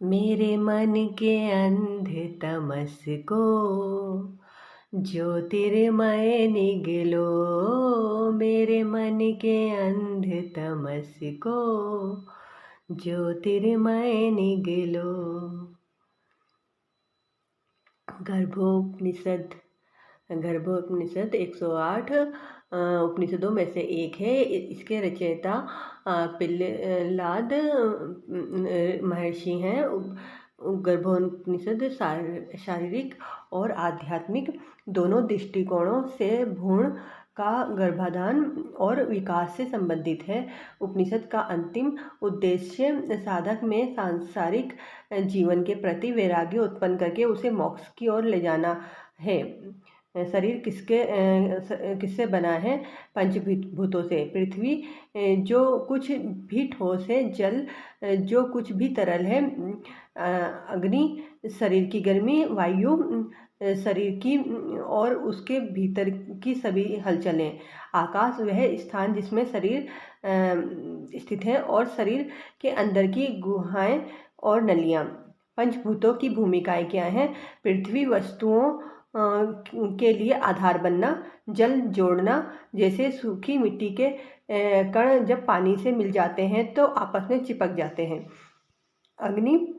मेरे मन के अंध तमस को ज्योतिर्मय निगलो। मेरे मन के अंध तमस को ज्योतिर्मय निगलो। गर्भोपनिषद। गर्भोपनिषद 108 उपनिषदों में से एक है। इसके रचयिता पिल्लाद महर्षि हैं। गर्भोपनिषद शारीरिक और आध्यात्मिक दोनों दृष्टिकोणों से भ्रूण का गर्भाधान और विकास से संबंधित है। उपनिषद का अंतिम उद्देश्य साधक में सांसारिक जीवन के प्रति वैराग्य उत्पन्न करके उसे मोक्ष की ओर ले जाना है। शरीर किससे बना है? पंचभूतों से। पृथ्वी जो कुछ भी ठोस है, जल जो कुछ भी तरल है, अग्नि शरीर की गर्मी, वायु शरीर की और उसके भीतर की सभी हलचलें, आकाश वह स्थान जिसमें शरीर स्थित है और शरीर के अंदर की गुहाएं और नलियां। पंचभूतों की भूमिकाएं क्या हैं? पृथ्वी वस्तुओं के लिए आधार बनना, जल जोड़ना, जैसे सूखी मिट्टी के कण जब पानी से मिल जाते हैं तो आपस में चिपक जाते हैं। अग्नि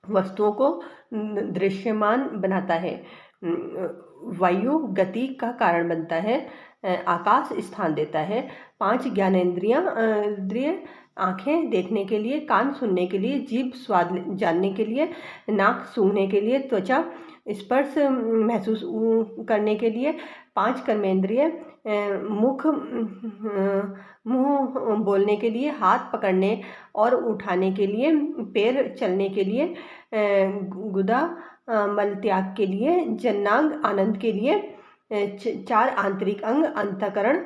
वस्तुओं को दृश्यमान बनाता है। वायु गति का कारण बनता है। आकाश स्थान देता है। 5 ज्ञानेंद्रिय, आंखें देखने के लिए, कान सुनने के लिए, जीभ स्वाद जानने के लिए, नाक सूंघने के लिए, त्वचा स्पर्श महसूस करने के लिए, 5 कर्मेंद्रिय, मुंह बोलने के लिए, हाथ पकड़ने और उठाने के लिए, पैर चलने के लिए, गुदा मल त्याग के लिए, जन्नांग आनंद के लिए, 4 आंतरिक अंग अंतःकरण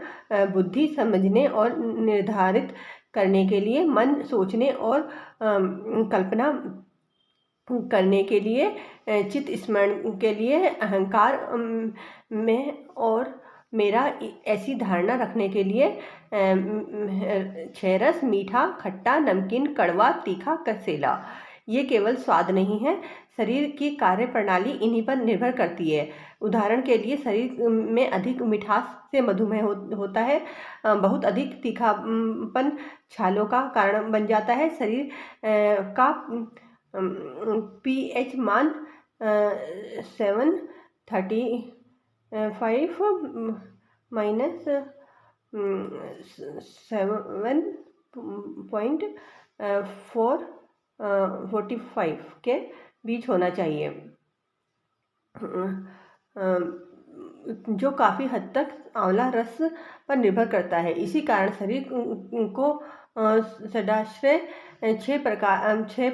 बुद्धि समझने और निर्धारित करने के लिए, मन सोचने और कल्पना करने के लिए, चित्त स्मरण के लिए, अहंकार में और मेरा ऐसी धारणा रखने के लिए, 6 रस मीठा, खट्टा, नमकीन, कड़वा, तीखा, कसेला। ये केवल स्वाद नहीं है, शरीर की कार्य प्रणाली इन्हीं पर निर्भर करती है। उदाहरण के लिए, शरीर में अधिक मिठास से मधुमेह होता है। बहुत अधिक तीखापन छालों का कारण बन जाता है। शरीर का pH मान 735 माइनस 7.45 के बीच होना चाहिए, जो काफ़ी हद तक आंवला रस पर निर्भर करता है। इसी कारण शरीर को षडाश्रय 6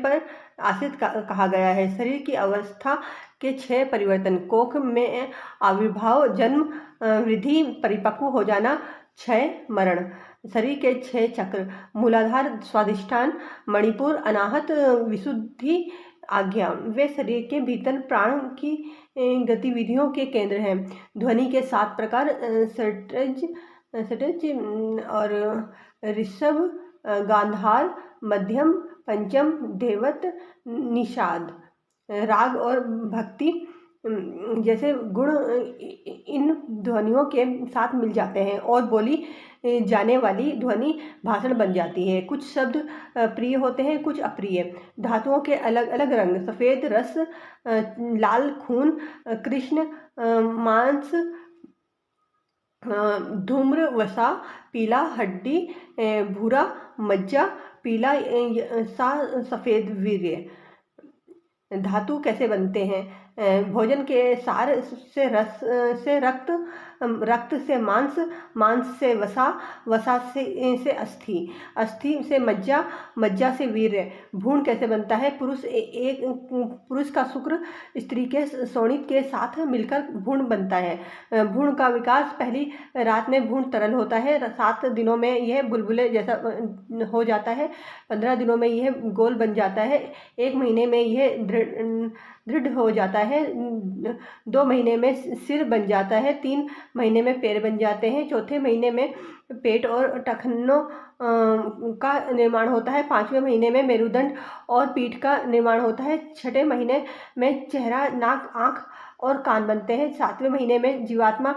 पर आश्रित कहा गया है। शरीर की अवस्था के 6 परिवर्तन: कोख में आविर्भाव, जन्म, वृद्धि, परिपक्व हो जाना, क्षय, मरण। शरीर के 6 चक्र: मूलाधार, स्वादिष्ठान, मणिपुर, अनाहत, विशुद्धि, आज्ञा। वे शरीर के भीतर प्राण की गतिविधियों के केंद्र हैं। ध्वनि के 7 प्रकार: षट्ज और ऋषभ, गांधार, मध्यम, पंचम, धैवत, निषाद। राग और भक्ति जैसे गुण इन ध्वनियों के साथ मिल जाते हैं और बोली जाने वाली ध्वनि भाषण बन जाती है। कुछ शब्द प्रिय होते हैं, कुछ अप्रिय। धातुओं के अलग अलग रंग: सफ़ेद रस, लाल खून, कृष्ण मांस, धूम्र वसा, पीला हड्डी, भूरा मज्जा, पीला सफ़ेद वीर्य। धातु कैसे बनते हैं? भोजन के सार से रस से रक्त, रक्त से मांस, मांस से वसा, वसा से अस्थि, अस्थि से मज्जा, मज्जा से वीर्य। भ्रूण कैसे बनता है? पुरुष का शुक्र स्त्री के शोणित के साथ मिलकर भ्रूण बनता है। भ्रूण का विकास पहली रात में भ्रूण तरल होता है, 7 दिनों में यह बुलबुले जैसा हो जाता है, 15 दिनों में यह गोल बन जाता है, 1 महीने में यह दृढ़ हो जाता है, 2 महीने में सिर बन जाता है, 3 महीने में पैर बन जाते हैं, 4थे महीने में पेट और टखनों का निर्माण होता है। 5वें महीने में मेरुदंड और पीठ का निर्माण होता है। 6ठे महीने में चेहरा, नाक, आँख और कान बनते हैं। 7वें महीने में जीवात्मा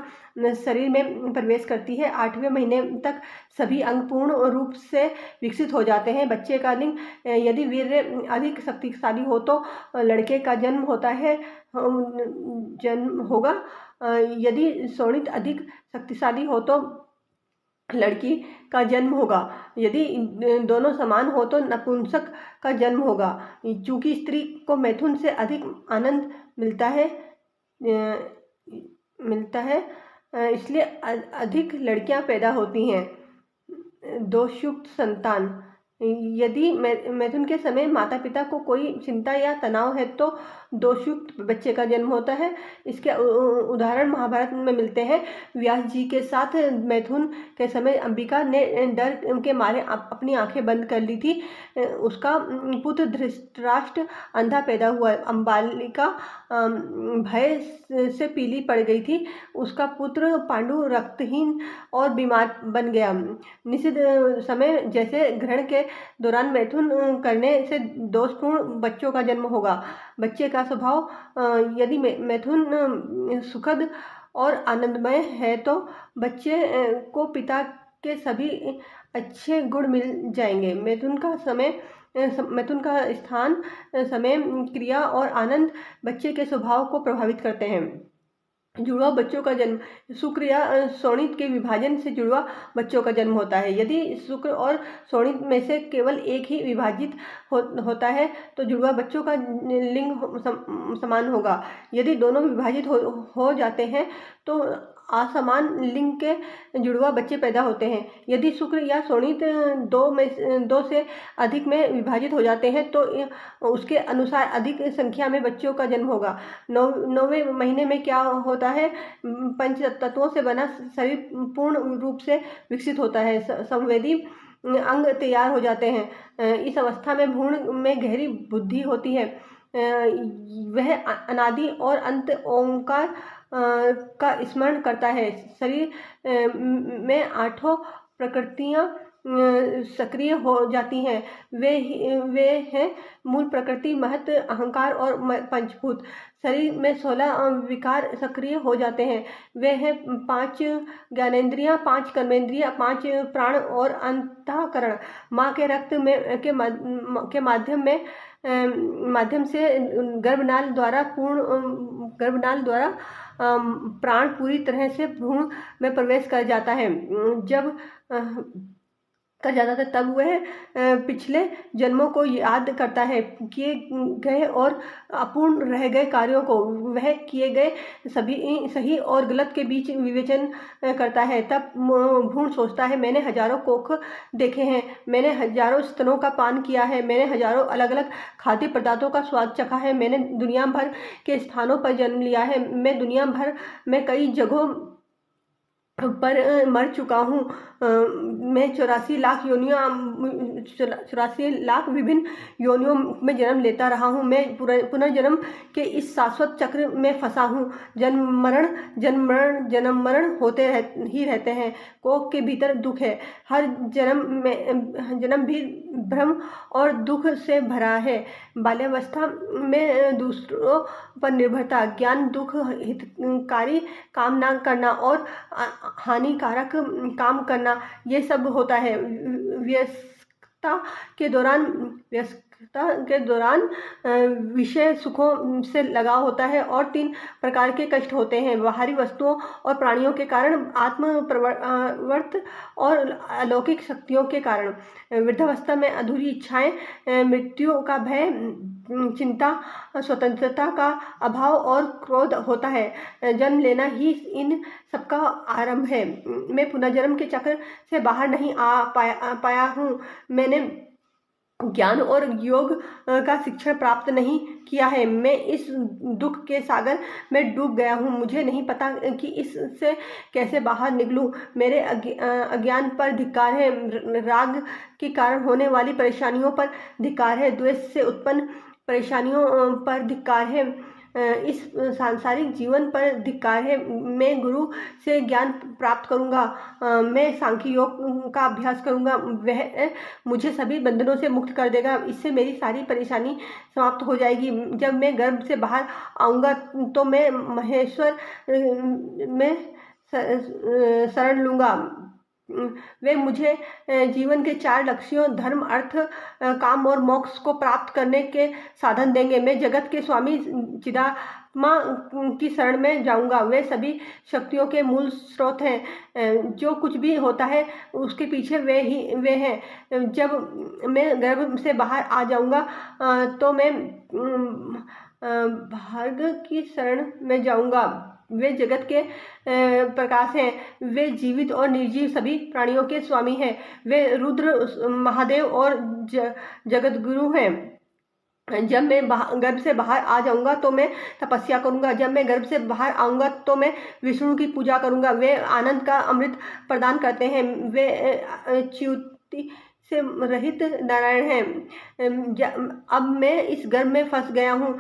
शरीर में प्रवेश करती है। 8वें महीने तक सभी अंग पूर्ण रूप से विकसित हो जाते हैं। बच्चे का लिंग, यदि वीर्य अधिक शक्तिशाली हो तो लड़के का जन्म होता है, जन्म होगा। यदि शोणित अधिक शक्तिशाली हो तो लड़की का जन्म होगा। यदि दोनों समान हो तो नपुंसक का जन्म होगा। चूंकि स्त्री को मैथुन से अधिक आनंद मिलता है इसलिए अधिक लड़कियां पैदा होती हैं। दोषयुक्त संतान, यदि मैथुन के समय माता पिता को कोई चिंता या तनाव है तो दोषयुक्त बच्चे का जन्म होता है। इसके उदाहरण महाभारत में मिलते हैं। व्यास जी के साथ मैथुन के समय अंबिका ने डर के मारे अपनी आंखें बंद कर ली थी। उसका पुत्र धृतराष्ट्र अंधा पैदा हुआ। अंबालिका भय से पीली पड़ गई थी। उसका पुत्र पांडु रक्तहीन और बीमार बन गया। निषिद्ध समय जैसे ग्रहण के दौरान मैथुन करने से दोषपूर्ण बच्चों का जन्म होगा। बच्चे का स्वभाव, यदि मैथुन सुखद और आनंदमय है तो बच्चे को पिता के सभी अच्छे गुण मिल जाएंगे। मैथुन का स्थान, समय, क्रिया और आनंद बच्चे के स्वभाव को प्रभावित करते हैं। जुड़वा बच्चों का जन्म, शुक्र या शोणित के विभाजन से जुड़वा बच्चों का जन्म होता है। यदि शुक्र और शोणित में से केवल एक ही विभाजित होता है तो जुड़वा बच्चों का लिंग समान होगा। यदि दोनों विभाजित हो जाते हैं तो असमान लिंग के जुड़वा बच्चे पैदा होते हैं। यदि शुक्र या शोणित दो से अधिक में विभाजित हो जाते हैं तो उसके अनुसार अधिक संख्या में बच्चों का जन्म होगा। 9वें महीने में क्या होता है? पंच तत्वों से बना शरीर पूर्ण रूप से विकसित होता है। संवेदी अंग तैयार हो जाते हैं। इस अवस्था में भ्रूण में गहरी बुद्धि होती है। वह अनादि और अंत ओंकार का स्मरण करता है। शरीर में 8 प्रकृतियां सक्रिय हो जाती हैं। वे हैं मूल प्रकृति, महत, अहंकार और पंचभूत। शरीर में 16 विकार सक्रिय हो जाते हैं। वे हैं 5 ज्ञानेंद्रियां, 5 कर्मेंद्रियां, 5 प्राण और अंतःकरण। माँ के रक्त में के माध्यम से गर्भनाल द्वारा प्राण पूरी तरह से भ्रूण में प्रवेश कर जाता है। तब वह पिछले जन्मों को याद करता है, किए गए और अपूर्ण रह गए कार्यों को। वह किए गए सभी सही और गलत के बीच विवेचन करता है। तब भ्रूण सोचता है, मैंने हजारों कोख देखे हैं, मैंने हजारों स्तनों का पान किया है, मैंने हजारों अलग अलग खाद्य पदार्थों का स्वाद चखा है, मैंने दुनिया भर के स्थानों पर जन्म लिया है, मैं दुनिया भर में कई जगहों पर मर चुका हूँ। मैं 84 लाख विभिन्न योनियों में जन्म लेता रहा हूँ। मैं पुनर्जन्म के इस शाश्वत चक्र में फंसा हूँ। जन्म मरण होते ही रहते हैं। कोख के भीतर दुख है। हर जन्म भी भ्रम और दुख से भरा है। बाल्यावस्था में दूसरों पर निर्भरता, ज्ञान, दुख, हितकारी काम ना करना और हानिकारक काम करना, ये सब होता है। व्यस्तता के दौरान विषय सुखों से लगाव होता है और 3 प्रकार के कष्ट होते हैं: बाहरी वस्तुओं और प्राणियों के कारण, आत्म प्रवृत्त और अलौकिक शक्तियों के कारण। वृद्धावस्था में अधूरी इच्छाएं, मृत्यु का भय, चिंता, स्वतंत्रता का अभाव और क्रोध होता है। जन्म लेना ही इन सबका आरंभ है। मैं पुनर्जन्म के चक्र से बाहर नहीं आ पाया हूँ। मैंने ज्ञान और योग का शिक्षण प्राप्त नहीं किया है। मैं इस दुख के सागर में डूब गया हूँ। मुझे नहीं पता कि इससे कैसे बाहर निकलूं। मेरे अज्ञान पर धिक्कार है। राग के कारण होने वाली परेशानियों पर धिक्कार है। द्वेष से उत्पन्न परेशानियों पर धिक्कार है। इस सांसारिक जीवन पर धिक्कार है। मैं गुरु से ज्ञान प्राप्त करूंगा। मैं सांख्य योग का अभ्यास करूंगा, वह मुझे सभी बंधनों से मुक्त कर देगा। इससे मेरी सारी परेशानी समाप्त हो जाएगी। जब मैं गर्भ से बाहर आऊंगा तो मैं महेश्वर में शरण लूंगा। वे मुझे जीवन के 4 लक्ष्यों धर्म, अर्थ, काम और मोक्ष को प्राप्त करने के साधन देंगे। मैं जगत के स्वामी चिदात्मा की शरण में जाऊंगा। वे सभी शक्तियों के मूल स्रोत हैं। जो कुछ भी होता है उसके पीछे वे हैं। जब मैं गर्भ से बाहर आ जाऊंगा तो मैं भार्गव की शरण में जाऊंगा। वे जगत के प्रकाश हैं। वे जीवित और निर्जीव सभी प्राणियों के स्वामी हैं। वे रुद्र, महादेव और जगत गुरु हैं। जब मैं गर्भ से बाहर आ जाऊंगा तो मैं तपस्या करूंगा। जब मैं गर्भ से बाहर आऊंगा तो मैं विष्णु की पूजा करूंगा। वे आनंद का अमृत प्रदान करते हैं। वे च्युति से रहित नारायण हैं। अब मैं इस गर्भ में फंस गया हूँ।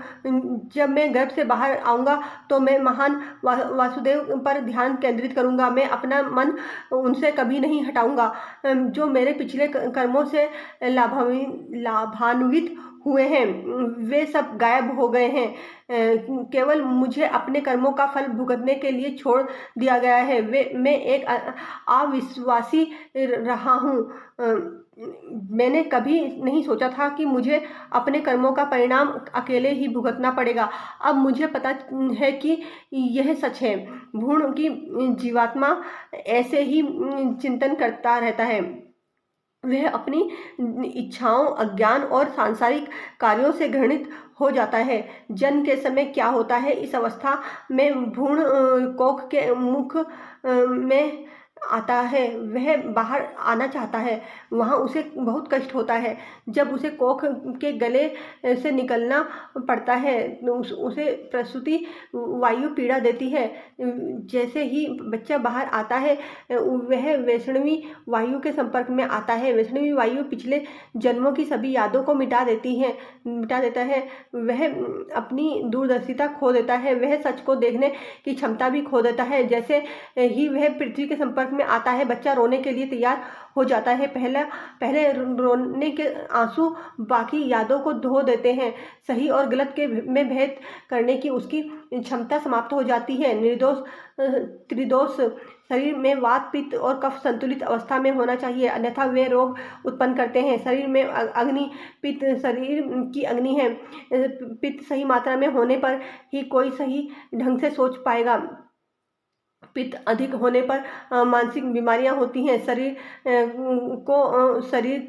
जब मैं गर्भ से बाहर आऊंगा तो मैं महान वासुदेव पर ध्यान केंद्रित करूंगा। मैं अपना मन उनसे कभी नहीं हटाऊंगा। जो मेरे पिछले कर्मों से लाभान्वित हुए हैं वे सब गायब हो गए हैं। केवल मुझे अपने कर्मों का फल भुगतने के लिए छोड़ दिया गया है। मैं एक अविश्वासी रहा हूँ। मैंने कभी नहीं सोचा था कि मुझे अपने कर्मों का परिणाम अकेले ही भुगतना पड़ेगा। अब मुझे पता है कि यह सच है। भ्रूण की जीवात्मा ऐसे ही चिंतन करता रहता है। वह अपनी इच्छाओं, अज्ञान और सांसारिक कार्यों से घृणित हो जाता है। जन्म के समय क्या होता है, इस अवस्था में भ्रूण कोख के मुख में आता है। वह बाहर आना चाहता है। वहाँ उसे बहुत कष्ट होता है। जब उसे कोख के गले से निकलना पड़ता है उसे प्रसूति वायु पीड़ा देती है। जैसे ही बच्चा बाहर आता है वह वैष्णवी वायु के संपर्क में आता है। वैष्णवी वायु पिछले जन्मों की सभी यादों को मिटा देता है। वह अपनी दूरदर्शिता खो देता है। वह सच को देखने की क्षमता भी खो देता है। जैसे ही वह पृथ्वी के संपर्क में आता है बच्चा रोने के लिए तैयार हो जाता है। पहले रोने के आंसू बाकी यादों को धो देते हैं। सही और गलत में भेद करने की उसकी क्षमता समाप्त हो जाती है। त्रिदोष शरीर में वात, पित्त और कफ संतुलित अवस्था में होना चाहिए, अन्यथा वे रोग उत्पन्न करते हैं। शरीर में अग्नि, पित्त शरीर की अग्नि है। पित्त सही मात्रा में होने पर ही कोई सही ढंग से सोच पाएगा। पित्त अधिक होने पर मानसिक बीमारियां होती हैं। शरीर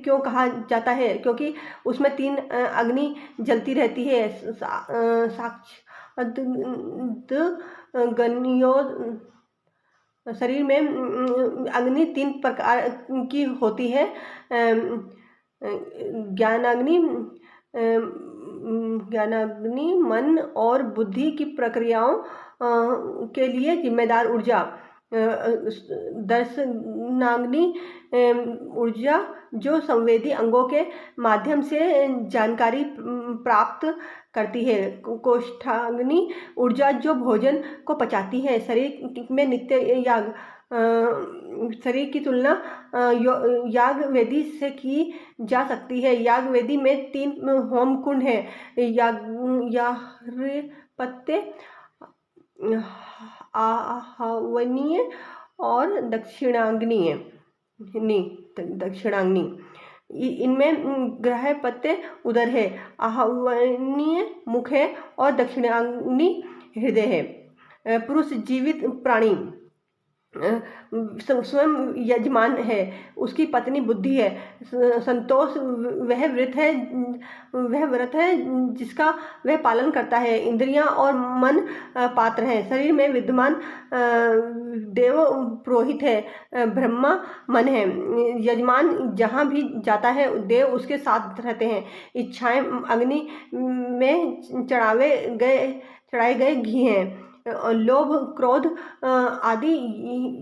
क्यों कहा जाता है? क्योंकि उसमें 3 अग्नि जलती रहती है। शरीर में अग्नि 3 प्रकार की होती है। ज्ञानाग्नि, मन और बुद्धि की प्रक्रियाओं के लिए जिम्मेदार ऊर्जा। दर्शनाग्नि ऊर्जा जो संवेदी अंगों के माध्यम से जानकारी प्राप्त करती है। कोष्ठाग्नि ऊर्जा जो भोजन को पचाती है। शरीर में नित्य याग। शरीर की तुलना याग वेदी से की जा सकती है। याग वेदी में 3 होम कुंड है, यागपत्य, आहवनीय और दक्षिणाग्नि। इनमें ग्रहपत्य उदर है, आहवनीय मुख है और दक्षिणाग्नि हृदय है। पुरुष जीवित प्राणी स्वयं यजमान है, उसकी पत्नी बुद्धि है। संतोष वह व्रत है जिसका वह पालन करता है। इंद्रियां और मन पात्र हैं। शरीर में विद्यमान देव पुरोहित है। ब्रह्मा मन है। यजमान जहाँ भी जाता है देव उसके साथ रहते हैं। इच्छाएं अग्नि में चढ़ाए गए घी हैं। लोभ, क्रोध आदि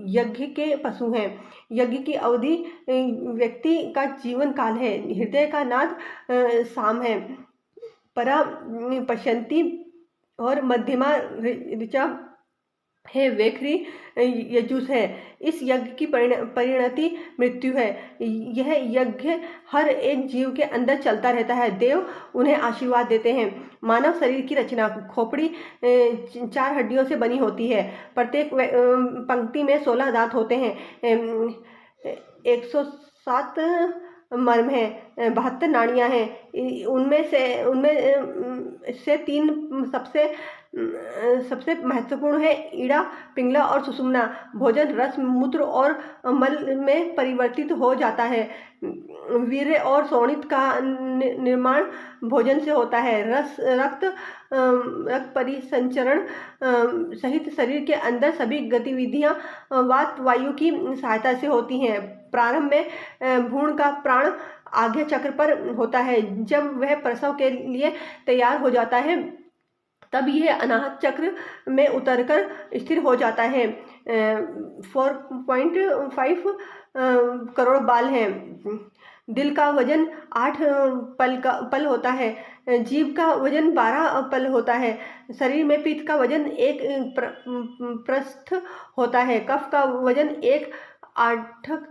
यज्ञ के पशु हैं। यज्ञ की अवधि व्यक्ति का जीवन काल है। हृदय का नाद साम है। परा पश्यन्ति और मध्यमा ऋचा है, वेखरी यजुस है। इस यज्ञ की परिणति मृत्यु है। यह यज्ञ हर एक जीव के अंदर चलता रहता है। देव उन्हें आशीर्वाद देते हैं। मानव शरीर की रचना खोपड़ी 4 हड्डियों से बनी होती है। प्रत्येक पंक्ति में 16 दांत होते हैं। 107 मर्म है, 72 नाड़ियां हैं। उनमें से 3 सबसे महत्वपूर्ण है, ईड़ा, पिंगला और सुषुम्ना। भोजन रस, मूत्र और मल में परिवर्तित हो जाता है। वीर्य और शोणित का निर्माण भोजन से होता है। रक्त परिसंचरण सहित शरीर के अंदर सभी गतिविधियां वात वायु की सहायता से होती हैं। प्रारंभ में भ्रूण का प्राण आज्ञा चक्र पर होता है। जब वह प्रसव के लिए तैयार हो जाता है तब यह अनाहत चक्र में उतरकर स्थिर हो जाता है। 4.5 करोड़ बाल हैं। दिल का वजन 8 पल होता है। जीभ का वजन 12 पल होता है। शरीर में पित्त का वजन 1 प्रस्थ होता है। कफ का वजन 1 आठक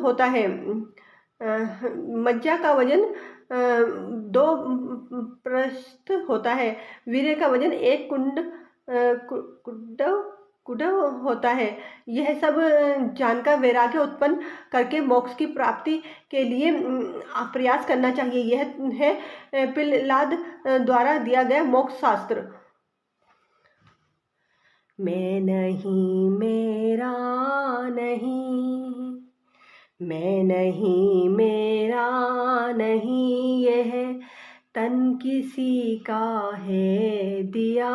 होता है। मज्जा का वजन 2 प्रस्थ होता है। वीर्य का वजन 1 कुडव होता है। यह सब जानकर वैराग्य उत्पन्न करके मोक्ष की प्राप्ति के लिए प्रयास करना चाहिए। यह है पिल्लाद द्वारा दिया गया मोक्ष शास्त्र। मैं नहीं, मेरा नहीं, मैं नहीं, मेरा नहीं, यह तन किसी का है दिया।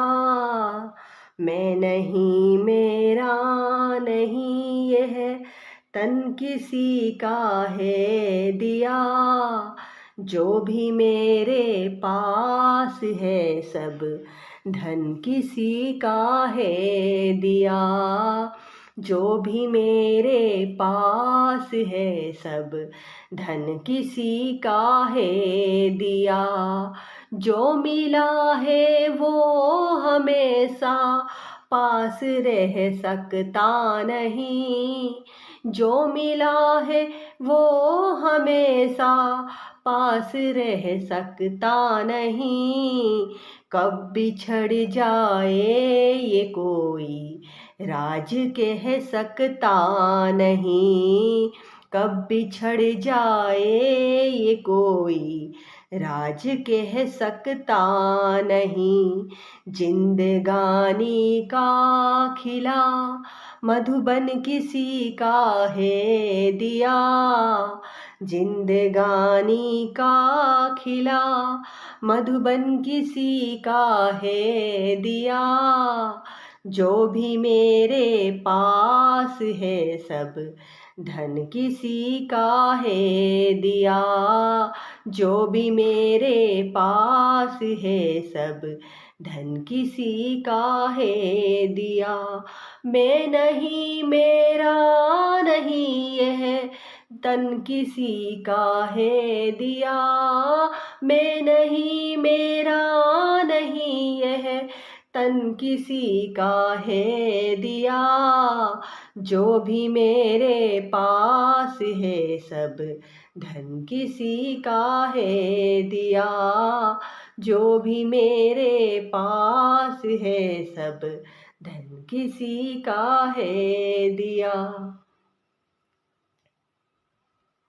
मैं नहीं, मेरा नहीं, यह तन किसी का है दिया। जो भी मेरे पास है सब धन किसी का है दिया। जो भी मेरे पास है सब धन किसी का है दिया। जो मिला है वो हमेशा पास रह सकता नहीं। जो मिला है वो हमेशा पास रह सकता नहीं। कब बिछड़ जाए ये कोई राज कह सकता नहीं। कब बिछड़ जाए ये कोई राज कह सकता नहीं। जिंदगानी का खिला मधुबन किसी का है दिया। जिंदगानी का खिला मधुबन किसी का है दिया। जो भी मेरे पास है सब धन किसी का है दिया। जो भी मेरे पास है सब धन किसी का है दिया। मैं नहीं, मेरा नहीं, यह तन किसी का है दिया। मैं नहीं, मेरा नहीं, यह तन किसी का है दिया। जो भी मेरे पास है सब धन किसी का है दिया। जो भी मेरे पास है सब धन किसी का है दिया।